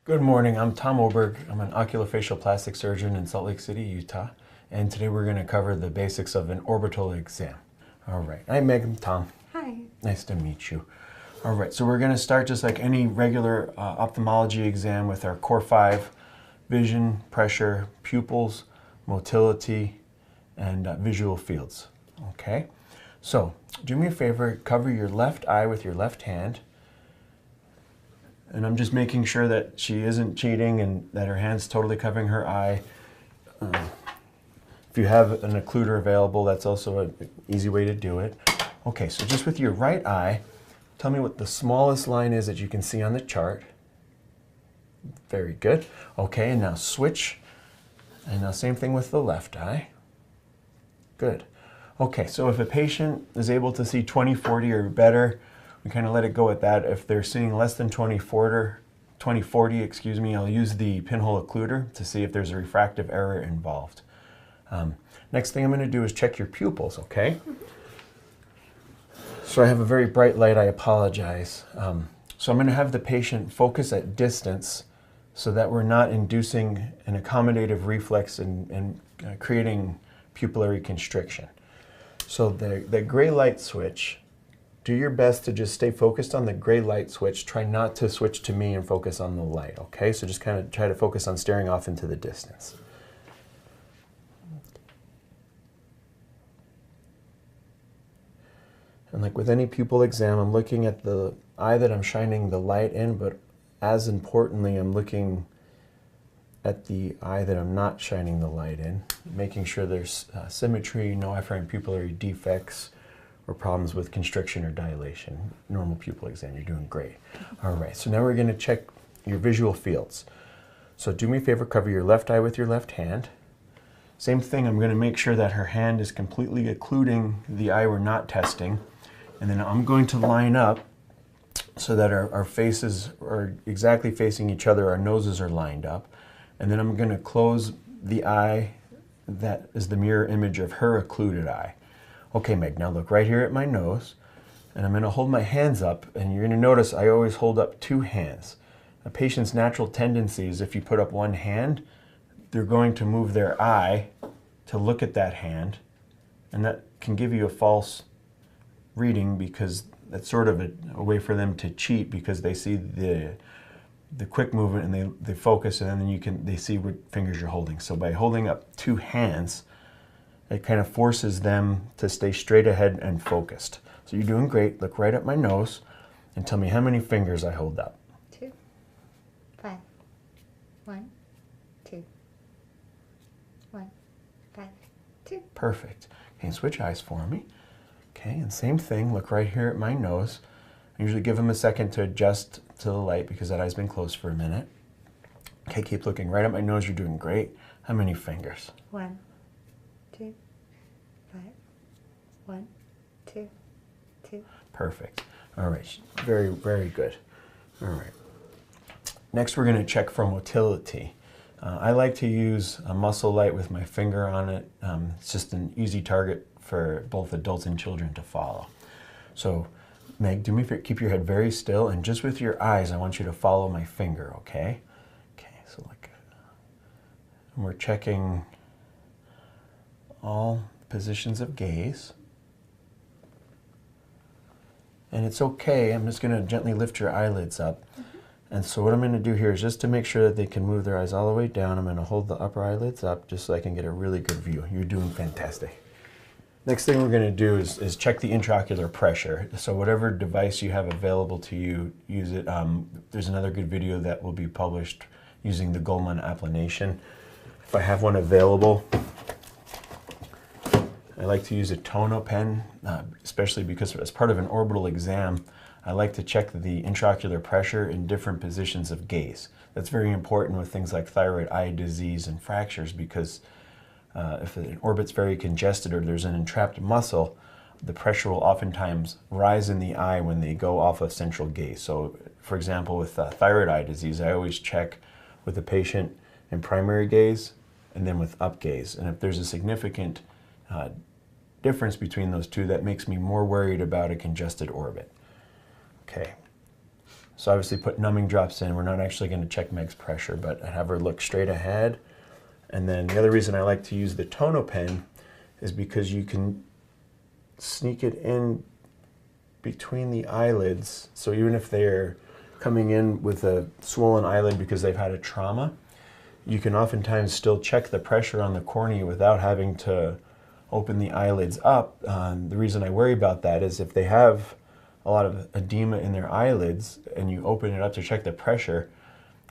Good morning, I'm Tom Oberg. I'm an oculofacial plastic surgeon in Salt Lake City, Utah. And today we're going to cover the basics of an orbital exam. All right, hi Meg, I'm Tom. Hi. Nice to meet you. All right, so we're going to start just like any regular ophthalmology exam with our core 5, vision, pressure, pupils, motility, and visual fields. Okay, so do me a favor, cover your left eye with your left hand. And I'm just making sure that she isn't cheating and that her hand's totally covering her eye. If you have an occluder available, that's also an easy way to do it. Okay, so just with your right eye, tell me what the smallest line is that you can see on the chart. Very good. Okay, and now switch. And now same thing with the left eye. Good. Okay, so if a patient is able to see 20/40 or better, we kind of let it go at that. If they're seeing less than 20/40, excuse me, I'll use the pinhole occluder to see if there's a refractive error involved. Next thing I'm going to do is check your pupils, okay? So I have a very bright light, I apologize. So I'm going to have the patient focus at distance so that we're not inducing an accommodative reflex and creating pupillary constriction. So the gray light switch, do your best to just stay focused on the gray light switch. Try not to switch to me and focus on the light, okay? So just kind of try to focus on staring off into the distance. And like with any pupil exam, I'm looking at the eye that I'm shining the light in, but as importantly, I'm looking at the eye that I'm not shining the light in, making sure there's symmetry, no afferent pupillary defects, or problems with constriction or dilation. Normal pupil exam, you're doing great. All right, so now we're going to check your visual fields. So do me a favor, cover your left eye with your left hand. Same thing, I'm going to make sure that her hand is completely occluding the eye we're not testing. And then I'm going to line up so that our faces are exactly facing each other, our noses are lined up. And then I'm going to close the eye that is the mirror image of her occluded eye. Okay, Meg, now look right here at my nose, and I'm going to hold my hands up, and you're going to notice I always hold up 2 hands. A patient's natural tendency is if you put up one hand, they're going to move their eye to look at that hand, and that can give you a false reading because that's sort of a way for them to cheat because they see the quick movement and they focus, and then they see what fingers you're holding. So by holding up 2 hands, it kind of forces them to stay straight ahead and focused. So you're doing great. Look right at my nose and tell me how many fingers I hold up. 2, 5, 1, 2, 1, 5, 2. Perfect. Okay, switch eyes for me. Okay, and same thing. Look right here at my nose. I usually give them a second to adjust to the light because that eye's been closed for a minute. Okay, keep looking right at my nose. You're doing great. How many fingers? 1, 2, 5, 1, 2, 2. Perfect. All right, very, very good. All right. Next, we're going to check for motility. I like to use a muscle light with my finger on it. It's just an easy target for both adults and children to follow. So, Meg, do me a favor, keep your head very still, and just with your eyes, I want you to follow my finger, okay? Okay, so like, and we're checking all positions of gaze. And it's okay, I'm just going to gently lift your eyelids up. And so what I'm going to do here is just to make sure that they can move their eyes all the way down, I'm going to hold the upper eyelids up just so I can get a really good view. You're doing fantastic. Next thing we're going to do is check the intraocular pressure. So whatever device you have available to you, use it. There's another good video that will be published using the Goldman applanation. If I have one available, I like to use a tono pen, especially because as part of an orbital exam, I like to check the intraocular pressure in different positions of gaze. That's very important with things like thyroid eye disease and fractures because if an orbit's very congested or there's an entrapped muscle, the pressure will oftentimes rise in the eye when they go off of central gaze. So, for example, with thyroid eye disease, I always check with the patient in primary gaze and then with up gaze. And if there's a significant difference between those two, that makes me more worried about a congested orbit. Okay. So obviously put numbing drops in. We're not actually going to check Meg's pressure, but I have her look straight ahead. And then the other reason I like to use the tono pen is because you can sneak it in between the eyelids. So even if they're coming in with a swollen eyelid because they've had a trauma, you can oftentimes still check the pressure on the cornea without having to open the eyelids up. The reason I worry about that is if they have a lot of edema in their eyelids and you open it up to check the pressure,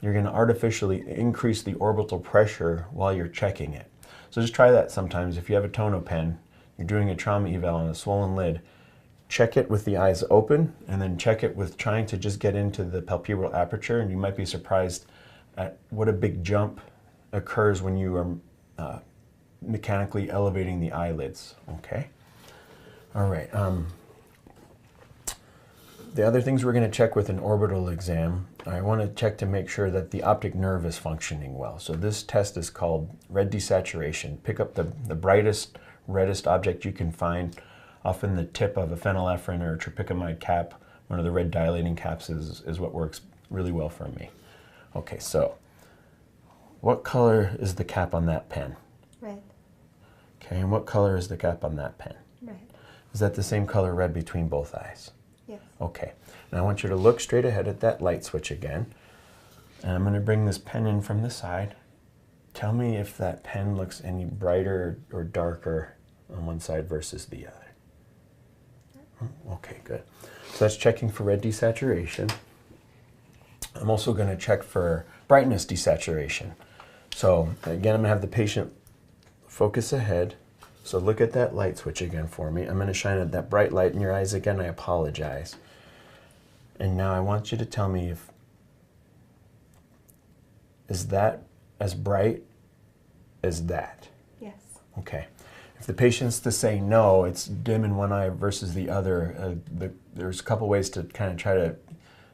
you're going to artificially increase the orbital pressure while you're checking it. So just try that sometimes. If you have a tono pen, you're doing a trauma eval on a swollen lid, check it with the eyes open and then check it with trying to just get into the palpebral aperture, and you might be surprised at what a big jump occurs when you are mechanically elevating the eyelids. Okay. All right. The other things we're going to check with an orbital exam, I want to check to make sure that the optic nerve is functioning well. So this test is called red desaturation. Pick up the brightest, reddest object you can find. Often the tip of a phenylephrine or a tropicamide cap, one of the red dilating caps, is what works really well for me. Okay, so what color is the cap on that pen? Red. Okay, and what color is the cap on that pen? Red. Is that the same color red between both eyes? Yes. Okay, now I want you to look straight ahead at that light switch again. And I'm going to bring this pen in from the side. Tell me if that pen looks any brighter or darker on one side versus the other. Okay, good. So that's checking for red desaturation. I'm also going to check for brightness desaturation. So again, I'm going to have the patient focus ahead. So look at that light switch again for me. I'm going to shine that bright light in your eyes again. I apologize. And now I want you to tell me is that as bright as that? Yes. Okay. If the patient's to say no, it's dim in one eye versus the other, there's a couple ways to kind of try to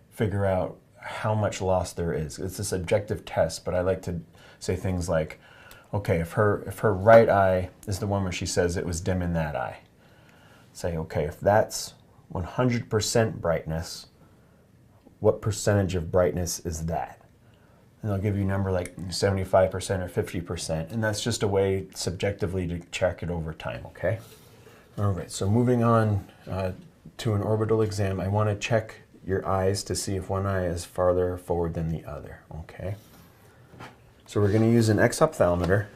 figure out how much loss there is. It's a subjective test, but I like to say things like, okay, if her right eye is the one where she says it was dim in that eye, say, okay, if that's 100% brightness, what percentage of brightness is that? And they'll give you a number like 75% or 50%, and that's just a way subjectively to check it over time, okay? All right, so moving on to an orbital exam, I want to check your eyes to see if one eye is farther forward than the other, okay? So we're going to use an exophthalmometer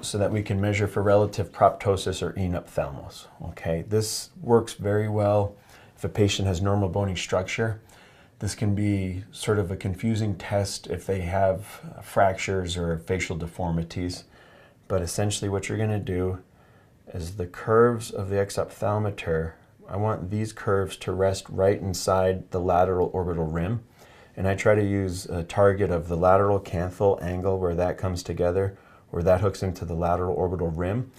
so that we can measure for relative proptosis or enophthalmos, okay? This works very well if a patient has normal bony structure. This can be sort of a confusing test if they have fractures or facial deformities, but essentially what you're going to do is the curves of the exophthalmometer, I want these curves to rest right inside the lateral orbital rim, and I try to use a target of the lateral canthal angle where that comes together, where that hooks into the lateral orbital rim.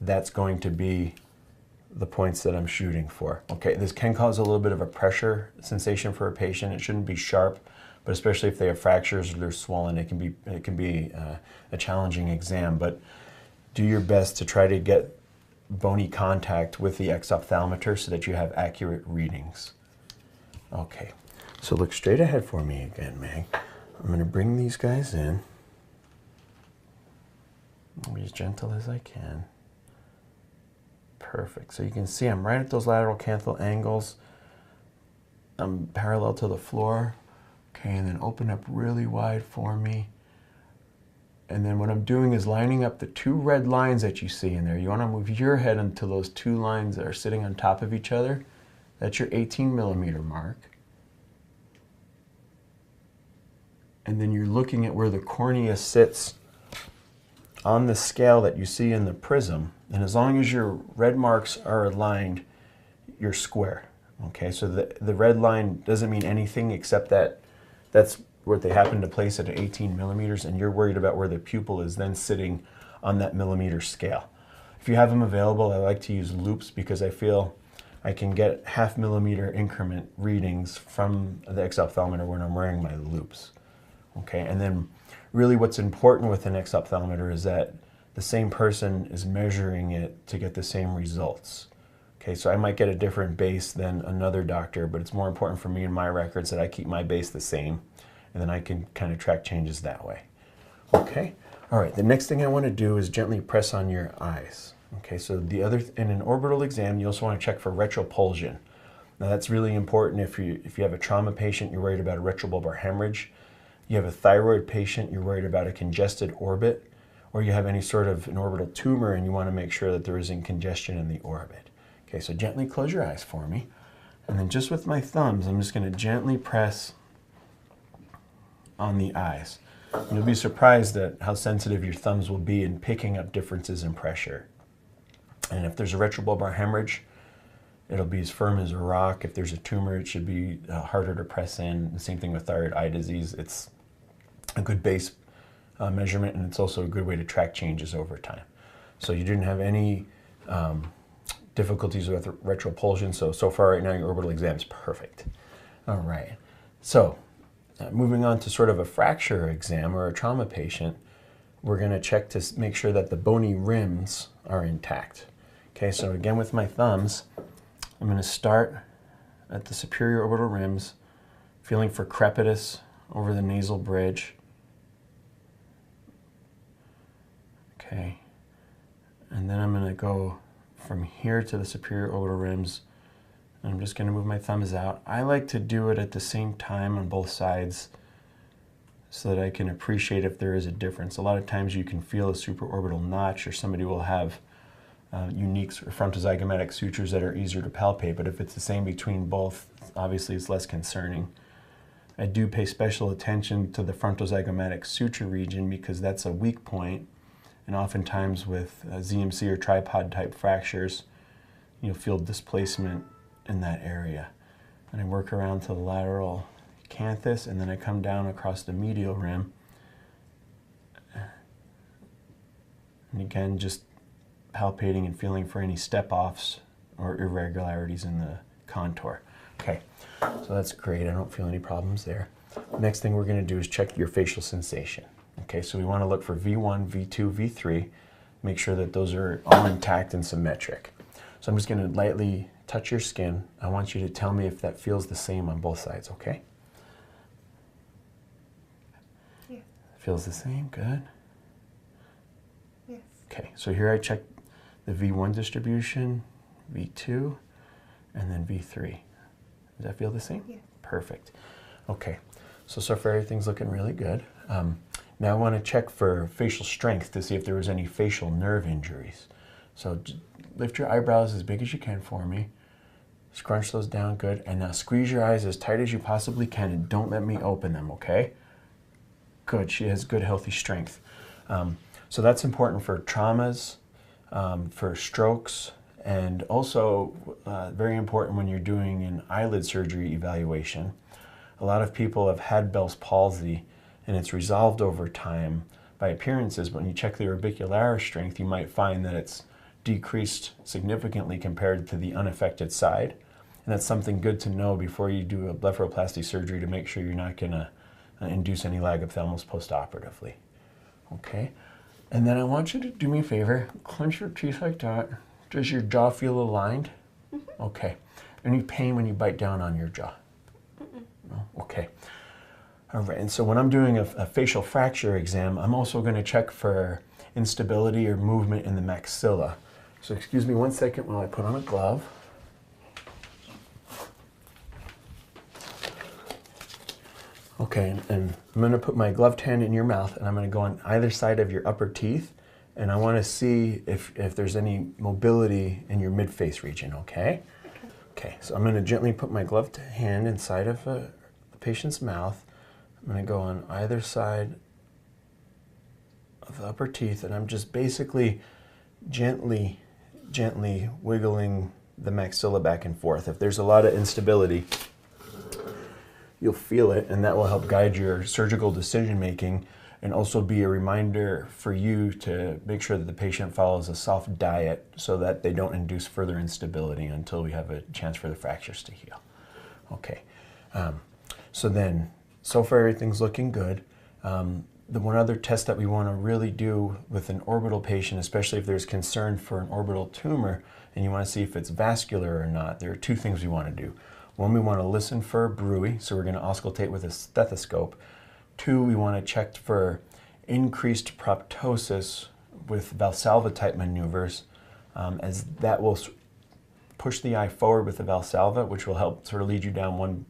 That's going to be the points that I'm shooting for. Okay, this can cause a little bit of a pressure sensation for a patient. It shouldn't be sharp, but especially if they have fractures or they're swollen, it can be a challenging exam. But do your best to try to get bony contact with the exophthalmometer so that you have accurate readings. Okay, so look straight ahead for me again, Meg. I'm going to bring these guys in. I'll be as gentle as I can. Perfect. So you can see I'm right at those lateral canthal angles. I'm parallel to the floor. Okay, and then open up really wide for me. And then what I'm doing is lining up the two red lines that you see in there. You want to move your head until those two lines that are sitting on top of each other. That's your 18 millimeter mark. And then you're looking at where the cornea sits on the scale that you see in the prism, and as long as your red marks are aligned, you're square. Okay, so the red line doesn't mean anything except that that's where they happen to place it at 18 millimeters, and you're worried about where the pupil is then sitting on that millimeter scale. If you have them available, I like to use loupes because I feel I can get half millimeter increment readings from the exophthalmometer when I'm wearing my loupes. Okay, and then really what's important with an exophthalmometer is that the same person is measuring it to get the same results. Okay, so I might get a different base than another doctor, but it's more important for me in my records that I keep my base the same, and then I can kind of track changes that way. Okay, all right, the next thing I want to do is gently press on your eyes. Okay, so in an orbital exam, you also want to check for retropulsion. Now that's really important if you have a trauma patient, you're worried about a retrobulbar hemorrhage, you have a thyroid patient, you're worried about a congested orbit, or you have any sort of an orbital tumor and you want to make sure that there isn't congestion in the orbit. Okay, so gently close your eyes for me. And then just with my thumbs, I'm just going to gently press on the eyes. And you'll be surprised at how sensitive your thumbs will be in picking up differences in pressure. And if there's a retrobulbar hemorrhage, it'll be as firm as a rock. If there's a tumor, it should be harder to press in. The same thing with thyroid eye disease. It's a good base measurement, and it's also a good way to track changes over time. So you didn't have any difficulties with retropulsion, so far right now your orbital exam is perfect. All right, so moving on to sort of a fracture exam or a trauma patient, we're going to check to make sure that the bony rims are intact. Okay, so again with my thumbs, I'm going to start at the superior orbital rims, feeling for crepitus over the nasal bridge. Okay, and then I'm going to go from here to the superior orbital rims, and I'm just going to move my thumbs out. I like to do it at the same time on both sides so that I can appreciate if there is a difference. A lot of times you can feel a supraorbital notch, or somebody will have unique frontozygomatic sutures that are easier to palpate, but if it's the same between both, obviously it's less concerning. I do pay special attention to the frontozygomatic suture region because that's a weak point. And oftentimes with ZMC or tripod type fractures, you'll feel displacement in that area. And I work around to the lateral canthus, and then I come down across the medial rim. And again, just palpating and feeling for any step-offs or irregularities in the contour. Okay, so that's great. I don't feel any problems there. Next thing we're going to do is check your facial sensation. Okay, so we want to look for V1, V2, V3, make sure that those are all intact and symmetric. So I'm just going to lightly touch your skin. I want you to tell me if that feels the same on both sides, okay? Yeah. Feels the same, good. Yes. Okay, so here I check the V1 distribution, V2, and then V3. Does that feel the same? Yeah. Perfect. Okay, so far everything's looking really good. Now I want to check for facial strength to see if there was any facial nerve injuries. So lift your eyebrows as big as you can for me. Scrunch those down, good. And now squeeze your eyes as tight as you possibly can and don't let me open them, okay? Good, she has good healthy strength. So that's important for traumas, for strokes, and also very important when you're doing an eyelid surgery evaluation. A lot of people have had Bell's palsy and it's resolved over time by appearances, but when you check the orbicularis strength, you might find that it's decreased significantly compared to the unaffected side. And that's something good to know before you do a blepharoplasty surgery to make sure you're not going to induce any lag of thalamus postoperatively. Okay? And then I want you to do me a favor, clench your teeth like that. Does your jaw feel aligned? Mm-hmm. Okay. Any pain when you bite down on your jaw? Mm-mm. No? Okay. All right, and so when I'm doing a facial fracture exam, I'm also going to check for instability or movement in the maxilla. So excuse me 1 second while I put on a glove. Okay, and I'm going to put my gloved hand in your mouth, and I'm going to go on either side of your upper teeth, and I want to see if there's any mobility in your mid-face region, okay? Okay, so I'm going to gently put my gloved hand inside of the patient's mouth. I'm going to go on either side of the upper teeth, and I'm just basically gently wiggling the maxilla back and forth. If there's a lot of instability, you'll feel it, and that will help guide your surgical decision making and also be a reminder for you to make sure that the patient follows a soft diet so that they don't induce further instability until we have a chance for the fractures to heal. Okay, so far everything's looking good. the one other test that we want to really do with an orbital patient, especially if there's concern for an orbital tumor and you want to see if it's vascular or not, there are two things we want to do. One, we want to listen for a bruit, so we're going to auscultate with a stethoscope. Two, we want to check for increased proptosis with Valsalva type maneuvers, as that will push the eye forward with the Valsalva, which will help sort of lead you down one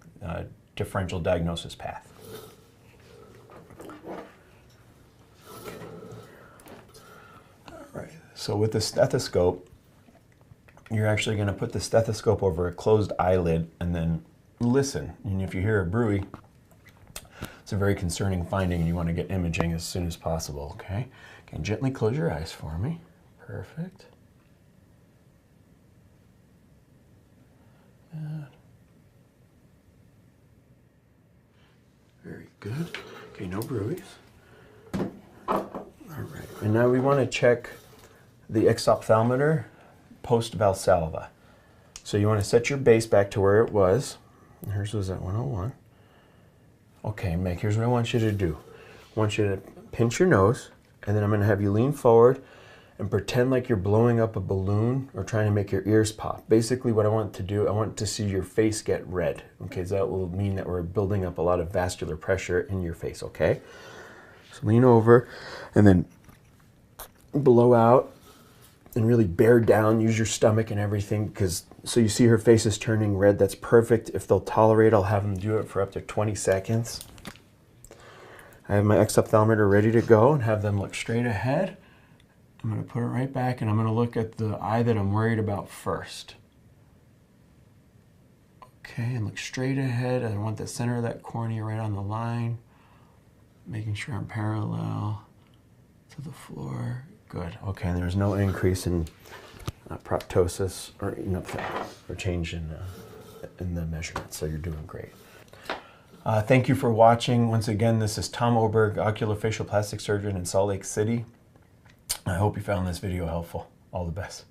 differential diagnosis path. All right, so with the stethoscope, you're actually going to put the stethoscope over a closed eyelid and then listen. And if you hear a bruit, it's a very concerning finding and you want to get imaging as soon as possible, okay? Okay, gently close your eyes for me. Perfect. Good. Very good. Okay, no bruits. All right, and now we want to check the exophthalmometer post-Valsalva. So you want to set your base back to where it was. Hers was at 101. Okay, Meg, here's what I want you to do. I want you to pinch your nose, and then I'm going to have you lean forward and pretend like you're blowing up a balloon or trying to make your ears pop. Basically what I want to do, I want to see your face get red. Okay, so that will mean that we're building up a lot of vascular pressure in your face, okay? So lean over and then blow out and really bear down, use your stomach and everything, because so you see her face is turning red. That's perfect. If they'll tolerate, I'll have them do it for up to 20 seconds. I have my exophthalmometer ready to go and have them look straight ahead. I'm going to put it right back and I'm going to look at the eye that I'm worried about first. Okay, and look straight ahead. I want the center of that cornea right on the line, making sure I'm parallel to the floor. Good. Okay, and there's no increase in proptosis or or change in the measurement, so you're doing great. Thank you for watching. Once again, this is Tom Oberg, oculofacial plastic surgeon in Salt Lake City. I hope you found this video helpful. All the best.